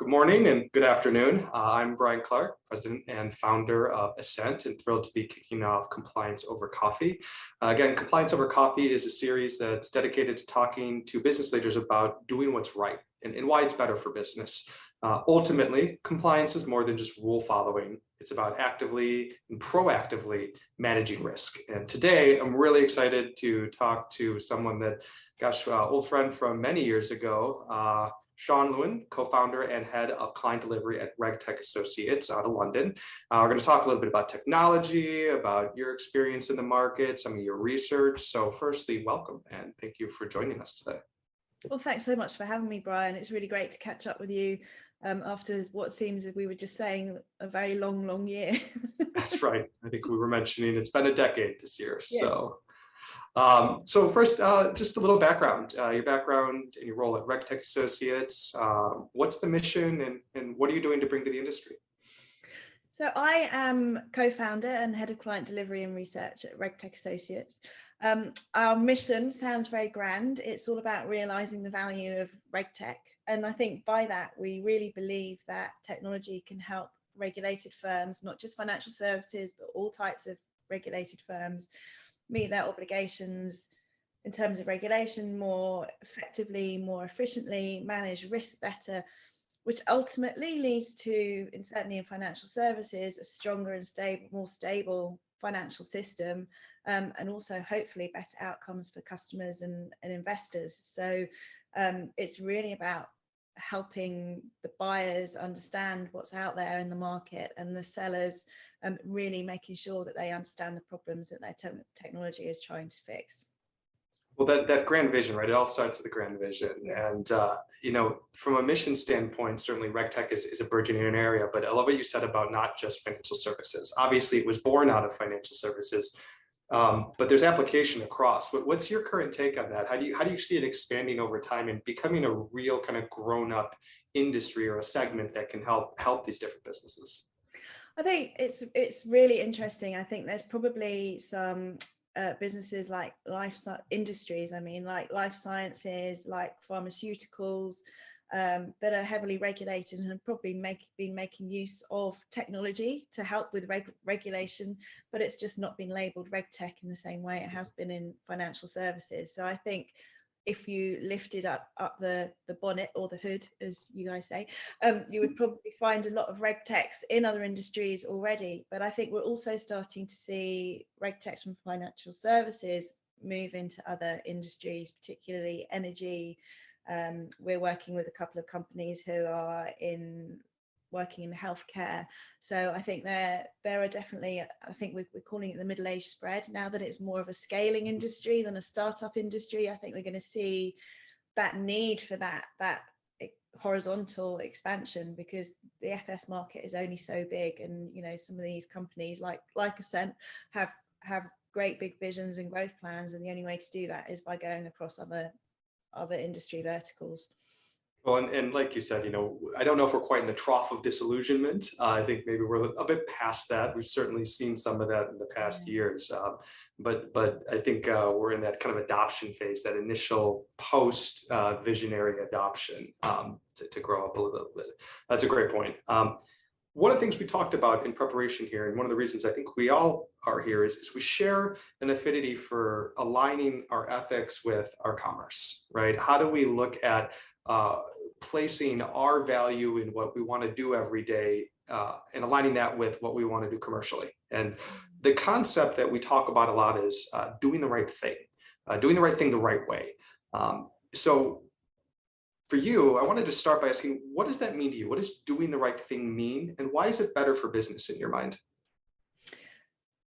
good morning and good afternoon. I'm Brian Clark, President and founder of Ascent, and thrilled to be kicking off Compliance Over Coffee. Again, Compliance Over Coffee is a series that's dedicated to talking to business leaders about doing what's right and why it's better for business. Ultimately, compliance is more than just rule following. It's about actively and proactively managing risk. And today, I'm really excited to talk to someone that, old friend from many years ago, Lewin, co-founder and head of client delivery at RegTech Associates out of London. We're going to talk a little bit about technology, about your experience in the market, some of your research. So firstly, welcome and thank you for joining us today. Well, thanks so much for having me, Brian. It's really great to catch up with you after what seems, as we were just saying, a very long year. That's right. I think we were mentioning it's been a decade this year. Yes. So first, just a little background, your background and your role at RegTech Associates. What's the mission and what are you doing to bring to the industry? So I am co-founder and head of client delivery and research at RegTech Associates. Our mission sounds very grand. It's all about realizing the value of RegTech. And I think by that, we really believe that technology can help regulated firms, not just financial services, but all types of regulated firms, meet their obligations in terms of regulation more effectively, more efficiently, manage risk better, which ultimately leads to, and certainly in financial services, a stronger and more stable financial system, and also hopefully better outcomes for customers and investors. So it's really about helping the buyers understand what's out there in the market, and the sellers really making sure that they understand the problems that their technology is trying to fix. Well, that grand vision, right? It all starts with a grand vision. Yes. And, from a mission standpoint, certainly RegTech is a burgeoning area, but I love what you said about not just financial services. Obviously, it was born out of financial services, but there's application across. What's your current take on that? How do you see it expanding over time and becoming a real kind of grown-up industry or a segment that can help these different businesses? I think it's really interesting. I think there's probably some businesses like industries, like life sciences, like pharmaceuticals, that are heavily regulated and have probably been making use of technology to help with regulation, but it's just not been labeled RegTech in the same way it has been in financial services. So I think if you lifted up the bonnet or the hood, as you guys say, you would probably find a lot of RegTechs in other industries already. But I think we're also starting to see RegTechs from financial services move into other industries, particularly energy. We're working with a couple of companies who are working in healthcare. So I think there are definitely, I think we're calling it the middle-age spread now that it's more of a scaling industry than a startup industry. I think we're going to see that need for that horizontal expansion, because the FS market is only so big, and some of these companies like Ascent have great big visions and growth plans, and the only way to do that is by going across other industry verticals. Well, and like you said, I don't know if we're quite in the trough of disillusionment. I think maybe we're a bit past that. We've certainly seen some of that in the past years, but I think we're in that kind of adoption phase, that initial post visionary adoption to grow up a little bit. That's a great point. One of the things we talked about in preparation here, and one of the reasons I think we all are here, is we share an affinity for aligning our ethics with our commerce, right? How do we look at placing our value in what we want to do every day and aligning that with what we want to do commercially? And the concept that we talk about a lot is doing the right thing the right way. So for you, I wanted to start by asking, what does that mean to you? What does doing the right thing mean? And why is it better for business in your mind?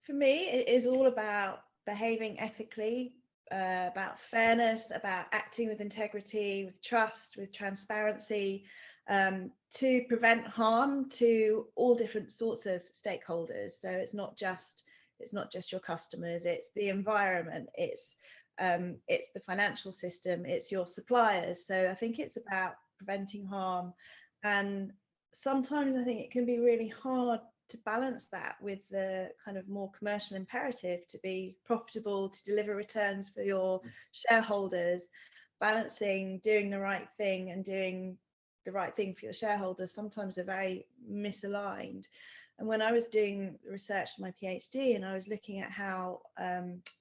For me, it is all about behaving ethically, about fairness, about acting with integrity, with trust, with transparency, to prevent harm to all different sorts of stakeholders. So it's not just your customers, it's the environment, it's the financial system, it's your suppliers. So I think it's about preventing harm, and sometimes I think it can be really hard to balance that with the kind of more commercial imperative to be profitable, to deliver returns for your shareholders, balancing doing the right thing and doing the right thing for your shareholders sometimes are very misaligned. And when I was doing research for my PhD and I was looking at how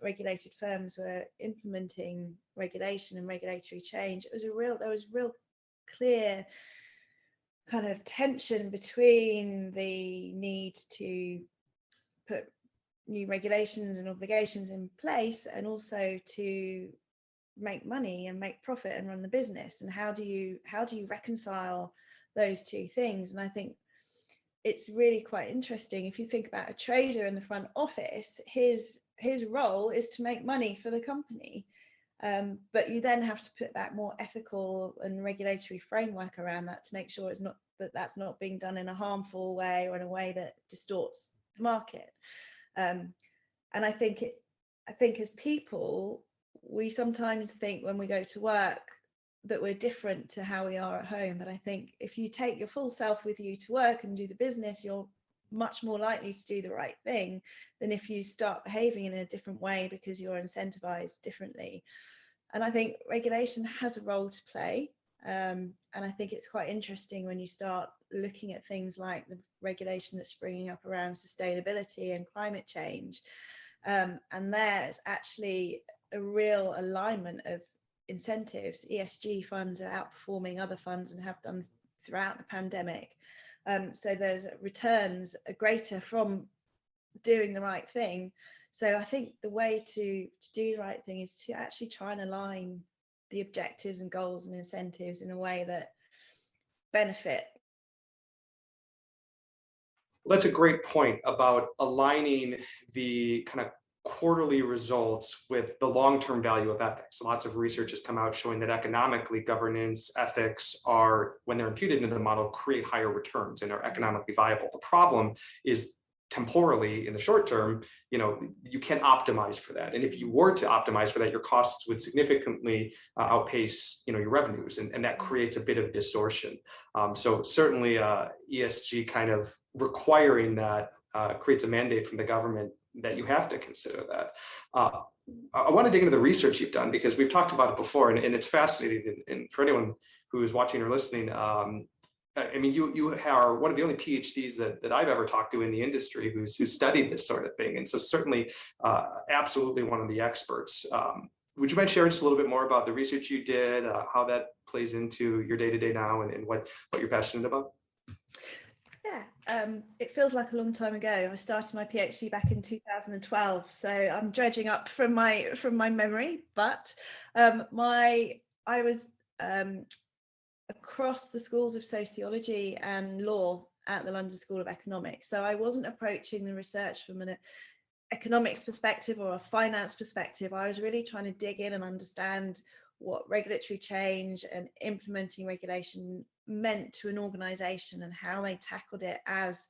regulated firms were implementing regulation and regulatory change, there was real clear kind of tension between the need to put new regulations and obligations in place and also to make money and make profit and run the business. And how do you reconcile those two things? And I think it's really quite interesting. If you think about a trader in the front office, his role is to make money for the company. But you then have to put that more ethical and regulatory framework around that to make sure that's not being done in a harmful way or in a way that distorts the market. And I think as people, we sometimes think when we go to work that we're different to how we are at home. But I think if you take your full self with you to work and do the business, you're much more likely to do the right thing than if you start behaving in a different way because you're incentivized differently. And I think regulation has a role to play. And I think it's quite interesting when you start looking at things like the regulation that's springing up around sustainability and climate change. And there's actually a real alignment of incentives. ESG funds are outperforming other funds and have done throughout the pandemic. So those returns are greater from doing the right thing. So I think the way to do the right thing is to actually try and align the objectives and goals and incentives in a way that benefit. That's a great point about aligning the kind of quarterly results with the long-term value of ethics. Lots of research has come out showing that economically, governance ethics are, when they're imputed into the model, create higher returns and are economically viable. The problem is temporally in the short term, you can't optimize for that. And if you were to optimize for that, your costs would significantly outpace, your revenues, and that creates a bit of distortion. So certainly ESG kind of requiring that creates a mandate from the government that you have to consider that. I want to dig into the research you've done because we've talked about it before, and it's fascinating. And for anyone who is watching or listening, I mean, you are one of the only PhDs that I've ever talked to in the industry who's studied this sort of thing. And so certainly, absolutely one of the experts. Would you mind sharing just a little bit more about the research you did, how that plays into your day-to-day now and what you're passionate about? Yeah, it feels like a long time ago. I started my PhD back in 2012, so I'm dredging up from my memory. But I was across the schools of sociology and law at the London School of Economics. So I wasn't approaching the research from an economics perspective or a finance perspective. I was really trying to dig in and understand what regulatory change and implementing regulation meant to an organization and how they tackled it as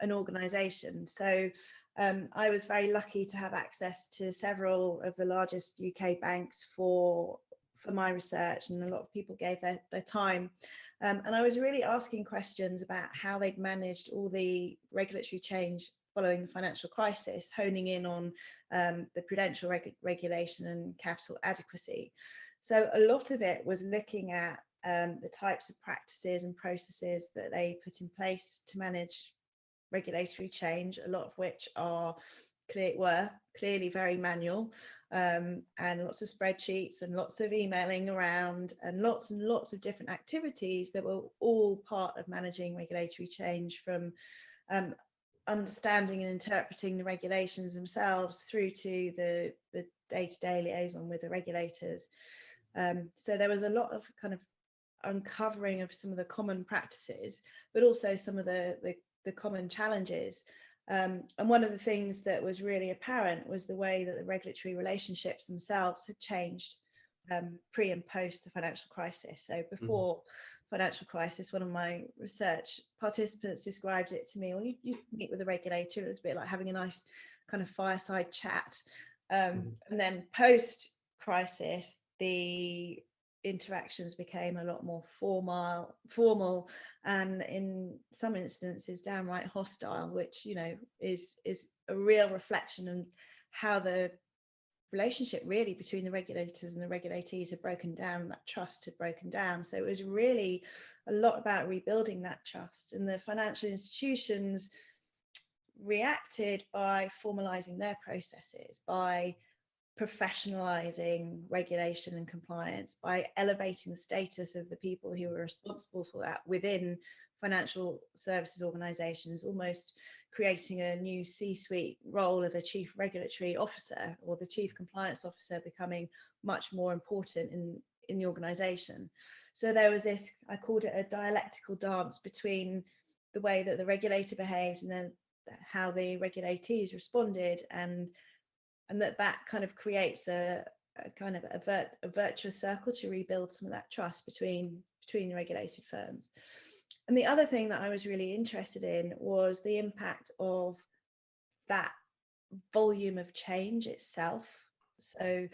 an organization. So I was very lucky to have access to several of the largest UK banks for my research, and a lot of people gave their time. And I was really asking questions about how they'd managed all the regulatory change following the financial crisis, honing in on the prudential regulation and capital adequacy. So a lot of it was looking at the types of practices and processes that they put in place to manage regulatory change, a lot of which were clearly very manual, and lots of spreadsheets and lots of emailing around and lots of different activities that were all part of managing regulatory change, from understanding and interpreting the regulations themselves through to the day-to-day liaison with the regulators. So there was a lot of kind of uncovering of some of the common practices, but also some of the common challenges. And one of the things that was really apparent was the way that the regulatory relationships themselves had changed pre and post the financial crisis. So before financial crisis, one of my research participants described it to me, well, you meet with a regulator, it was a bit like having a nice kind of fireside chat. And then post crisis, the interactions became a lot more formal, and in some instances downright hostile, which is a real reflection on how the relationship really between the regulators and the regulatees had broken down, that trust had broken down. So it was really a lot about rebuilding that trust, and the financial institutions reacted by formalizing their processes, by professionalizing regulation and compliance, by elevating the status of the people who were responsible for that within financial services organizations, almost creating a new C-suite role of a chief regulatory officer, or the chief compliance officer becoming much more important in the organization. So there was this, I called it a dialectical dance between the way that the regulator behaved and then how the regulatees responded, and that kind of creates a kind of a virtuous circle to rebuild some of that trust between the regulated firms. And the other thing that I was really interested in was the impact of that volume of change itself. So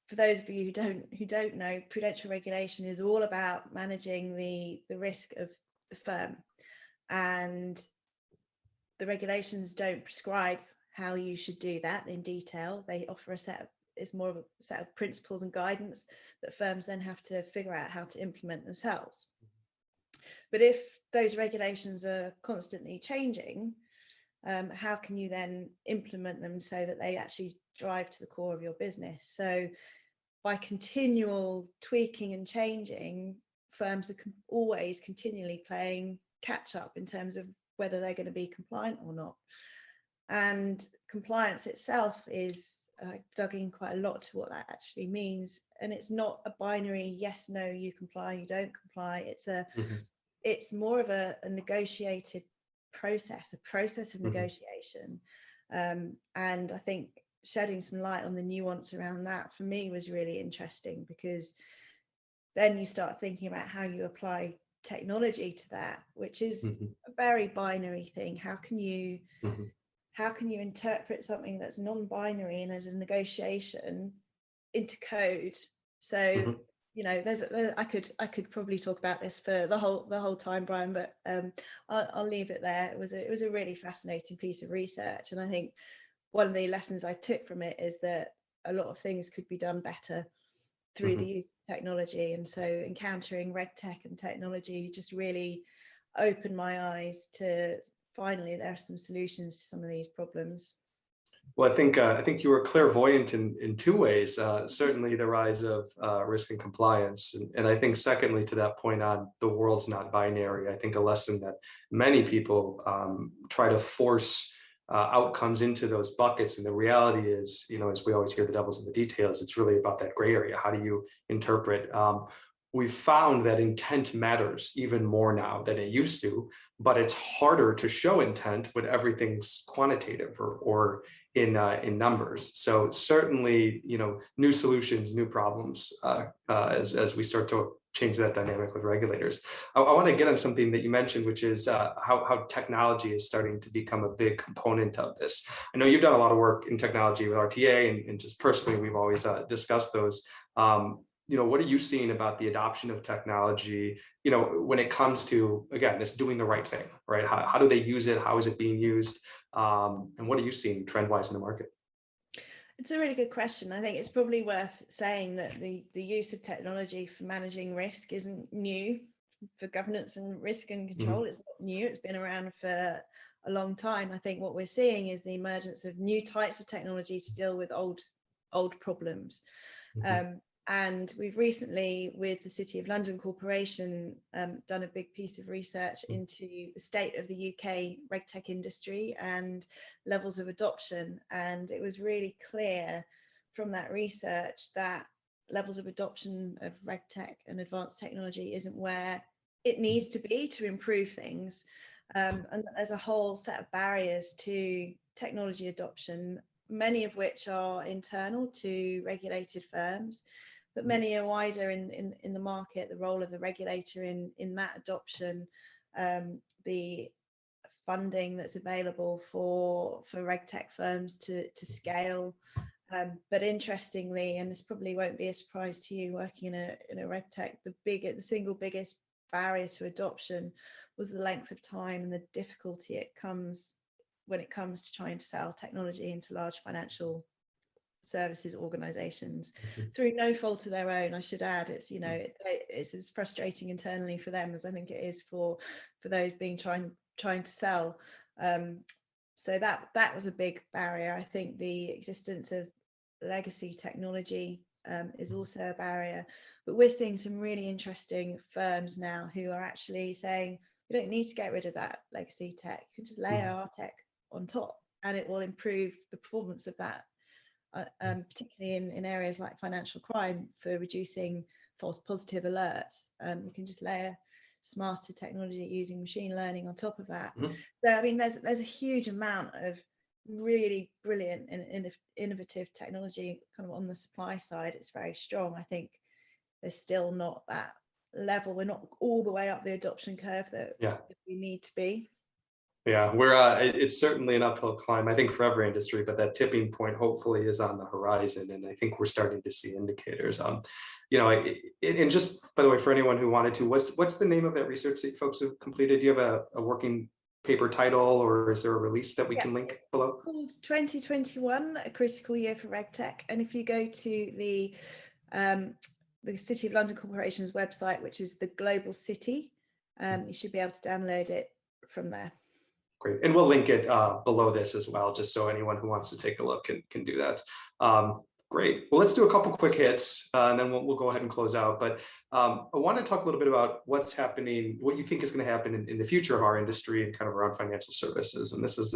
for those of you who don't know, prudential regulation is all about managing the risk of the firm, and the regulations don't prescribe how you should do that in detail. They offer it's more of a set of principles and guidance that firms then have to figure out how to implement themselves. But if those regulations are constantly changing, how can you then implement them so that they actually drive to the core of your business? So by continual tweaking and changing, firms are always continually playing catch up in terms of whether they're going to be compliant or not. And compliance itself is dug in quite a lot to what that actually means. And it's not a binary yes, no, you comply, you don't comply. It's more of a negotiated process, of negotiation. And I think shedding some light on the nuance around that for me was really interesting, because then you start thinking about how you apply technology to that, which is a very binary thing. How can you interpret something that's non-binary and as a negotiation into code? So you know, I could probably talk about this for the whole time, Brian, but I'll leave it there. It was a really fascinating piece of research, and I think one of the lessons I took from it is that a lot of things could be done better through the use of technology. And so encountering RegTech and technology just really opened my eyes to finally there are some solutions to some of these problems. Well, I think you were clairvoyant in two ways. Certainly the rise of risk and compliance. And I think secondly, to that point on the world's not binary, I think a lesson that many people try to force outcomes into those buckets. And the reality is, you know, as we always hear, the devil's in the details. It's really about that gray area. How do you interpret? We've found that intent matters even more now than it used to, but it's harder to show intent when everything's quantitative or in numbers. So certainly, you know, new solutions, new problems as we start to change that dynamic with regulators. I want to get on something that you mentioned, which is how technology is starting to become a big component of this. I know you've done a lot of work in technology with RTA, and just personally, we've always discussed those. You know, what are you seeing about the adoption of technology, you know, when it comes to, again, this doing the right thing, right? How do they use it? How is it being used? And what are you seeing trend-wise in the market? It's a really good question. I think it's probably worth saying that the use of technology for managing risk isn't new. For governance and risk and control, it's not new. It's been around for a long time. I think what we're seeing is the emergence of new types of technology to deal with old problems. And we've recently, with the City of London Corporation, done a big piece of research into the state of the UK RegTech industry and levels of adoption. And it was really clear from that research that levels of adoption of RegTech and advanced technology isn't where it needs to be to improve things. And there's a whole set of barriers to technology adoption, many of which are internal to regulated firms, but many are wider in the market. The role of the regulator in that adoption, the funding that's available for RegTech firms to scale. But interestingly, and this probably won't be a surprise to you working in a RegTech, the single biggest barrier to adoption was the length of time and the difficulty when it comes to trying to sell technology into large financial services organizations through no fault of their own. I should add, it's, you know, it's as frustrating internally for them as I think it is for those being trying to sell. So that was a big barrier. I think the existence of legacy technology is also a barrier, but we're seeing some really interesting firms now who are actually saying you don't need to get rid of that legacy tech, you can just layer our tech on top and it will improve the performance of that, particularly in areas like financial crime, for reducing false positive alerts. You can just layer smarter technology using machine learning on top of that. So I mean, there's a huge amount of really brilliant and innovative technology kind of on the supply side. It's very strong. I think there's still not that level, we're not all the way up the adoption curve that we need to be. Yeah, we're it's certainly an uphill climb, I think, for every industry, but that tipping point hopefully is on the horizon, and I think we're starting to see indicators. You know, and just by the way, for anyone who wanted to, what's the name of that research that folks have completed? Do you have a working paper title, or is there a release that we can link below? It's called 2021, a critical year for RegTech, and if you go to the City of London Corporation's website, which is the Global City, you should be able to download it from there. Great, and we'll link it below this as well, just so anyone who wants to take a look can do that. Great. Well, let's do a couple quick hits, and then we'll go ahead and close out. But I want to talk a little bit about what's happening, what you think is going to happen in the future of our industry and kind of around financial services. And this is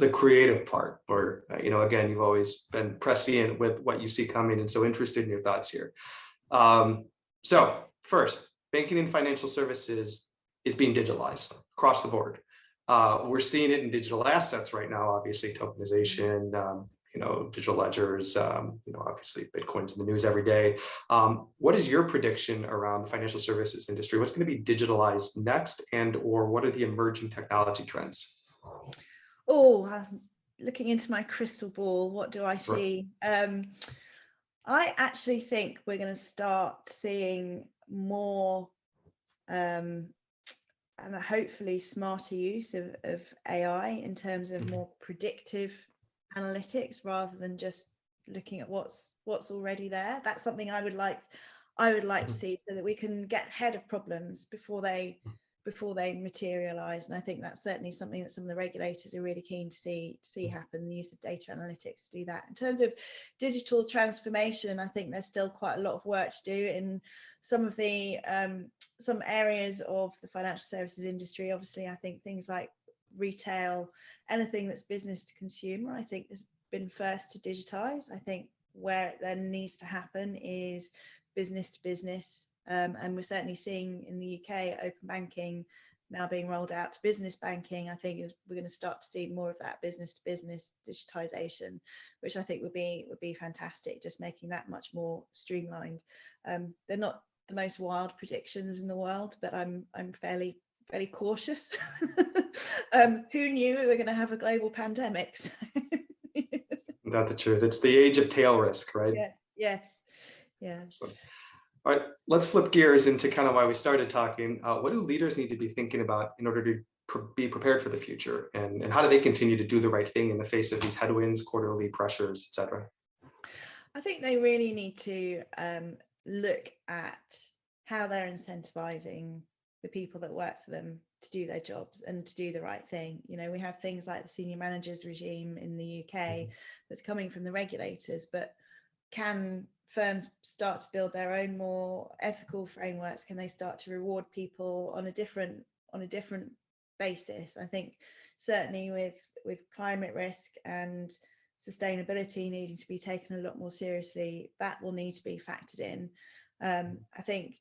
the creative part, where you know, again, you've always been prescient with what you see coming, and so interested in your thoughts here. So first, banking and financial services is being digitalized across the board. We're seeing it in digital assets right now, obviously tokenization, you know, digital ledgers, you know, obviously Bitcoin's in the news every day. What is your prediction around the financial services industry? What's going to be digitalized next, and or what are the emerging technology trends? Oh, looking into my crystal ball, what do I see? I actually think we're going to start seeing more and hopefully smarter use of AI in terms of more predictive analytics, rather than just looking at what's already there. That's something I would like to see, so that we can get ahead of problems before they materialize. And I think that's certainly something that some of the regulators are really keen to see happen, the use of data analytics to do that. In terms of digital transformation, I think there's still quite a lot of work to do in some of the some areas of the financial services industry. Obviously, I think things like retail, anything that's business to consumer, I think has been first to digitize. I think where it then needs to happen is business to business. And we're certainly seeing in the UK open banking now being rolled out to business banking. I think we're going to start to see more of that business to business digitization, which I think would be fantastic, just making that much more streamlined. They're not the most wild predictions in the world, but I'm fairly cautious. Who knew we were going to have a global pandemic? Not the truth. It's the age of tail risk, right? Yes. Yeah. So, all right, let's flip gears into kind of why we started talking. What do leaders need to be thinking about in order to be prepared for the future, and how do they continue to do the right thing in the face of these headwinds, quarterly pressures, etc.? I think they really need to look at how they're incentivizing the people that work for them to do their jobs and to do the right thing. You know, we have things like the senior managers regime in the UK that's coming from the regulators, but can firms start to build their own more ethical frameworks? Can they start to reward people on a different basis? I think certainly with climate risk and sustainability needing to be taken a lot more seriously, that will need to be factored in. I think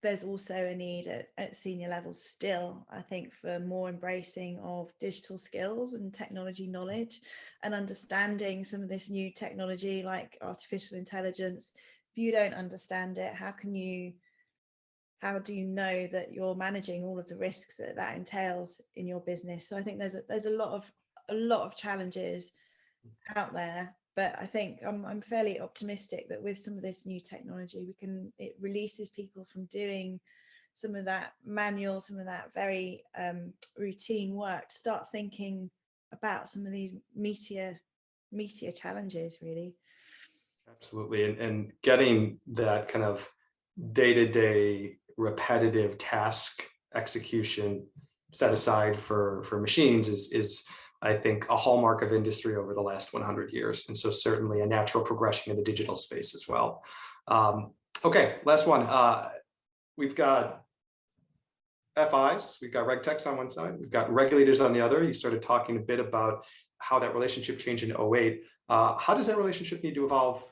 there's also a need at senior levels still, I think, for more embracing of digital skills and technology knowledge and understanding some of this new technology like artificial intelligence. If you don't understand it, how do you know that you're managing all of the risks that entails in your business? So I think there's a lot of challenges out there. But I think I'm fairly optimistic that with some of this new technology, it releases people from doing some of that manual, some of that very routine work, to start thinking about some of these meatier meatier challenges, really. Absolutely. And getting that kind of day-to-day repetitive task execution set aside for machines is I think a hallmark of industry over the last 100 years. And so certainly a natural progression in the digital space as well. Okay, last one. We've got FIs, we've got RegTechs on one side, we've got regulators on the other. You started talking a bit about how that relationship changed in 2008. How does that relationship need to evolve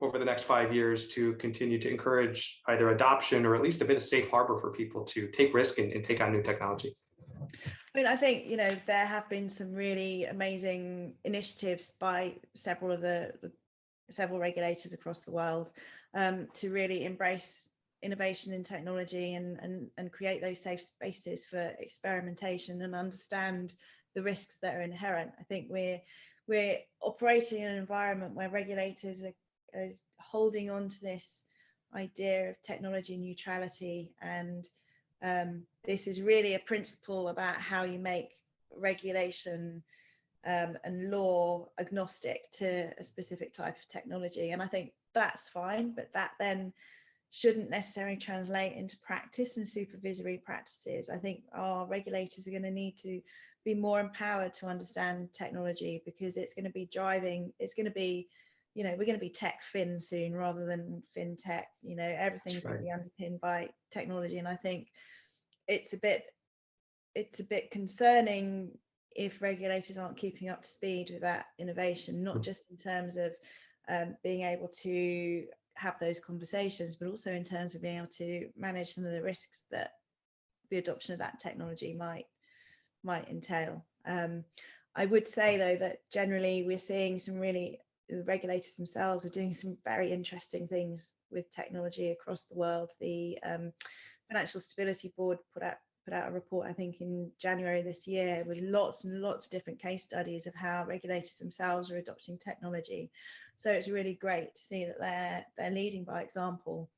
over the next 5 years to continue to encourage either adoption or at least a bit of safe harbor for people to take risk and take on new technology? I mean, I think, there have been some really amazing initiatives by several regulators across the world to really embrace innovation in technology and create those safe spaces for experimentation and understand the risks that are inherent. I think we're operating in an environment where regulators are holding on to this idea of technology neutrality, and this is really a principle about how you make regulation and law agnostic to a specific type of technology. And I think that's fine, but that then shouldn't necessarily translate into practice and supervisory practices. I think our regulators are going to need to be more empowered to understand technology, because it's going to be we're going to be tech fin soon rather than fintech. Everything's going to be underpinned by technology. And I think it's a bit concerning if regulators aren't keeping up to speed with that innovation, not just in terms of being able to have those conversations, but also in terms of being able to manage some of the risks that the adoption of that technology might entail. I would say, though, that generally we're seeing the regulators themselves are doing some very interesting things with technology across the world. The Financial Stability Board put out a report, I think, in January this year, with lots and lots of different case studies of how regulators themselves are adopting technology. So it's really great to see that they're leading by example,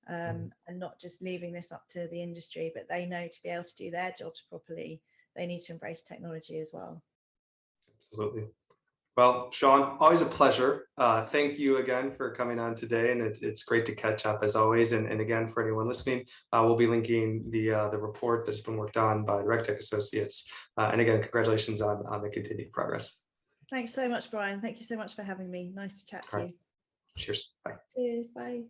and not just leaving this up to the industry, but they know to be able to do their jobs properly, they need to embrace technology as well. Absolutely. Well, Sian, always a pleasure. Thank you again for coming on today, and it's great to catch up as always. And again, for anyone listening, we'll be linking the report that's been worked on by the RegTech Associates. And again, congratulations on the continued progress. Thanks so much, Brian. Thank you so much for having me. Nice to chat to you. Cheers. Bye. Cheers. Bye.